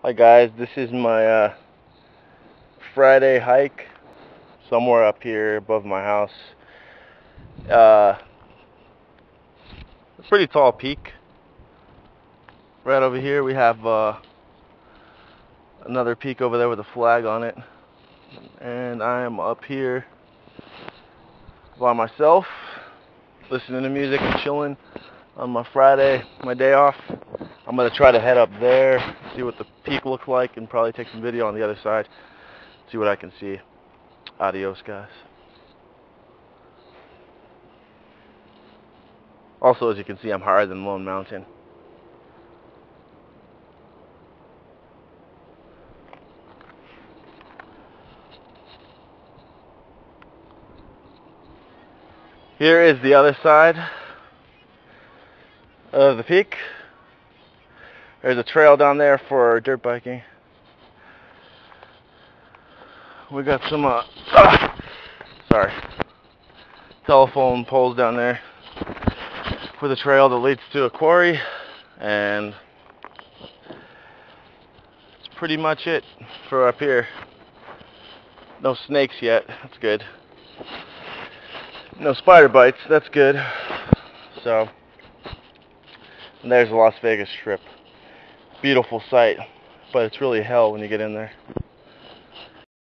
Hi guys, this is my Friday hike somewhere up here above my house. Uh, a pretty tall peak. Right over here we have another peak over there with a flag on it. And I am up here by myself, listening to music and chilling on my Friday, my day off. I'm going to try to head up there, see what the peak looks like, and probably take some video on the other side, see what I can see. Adios, guys. Also, as you can see, I'm higher than Lone Mountain. Here is the other side of the peak. There's a trail down there for dirt biking. We got some sorry, telephone poles down there for the trail that leads to a quarry, and that's pretty much it for up here. No snakes yet, that's good. No spider bites, that's good. So, and there's the Las Vegas Strip. Beautiful sight, but it's really hell when you get in there.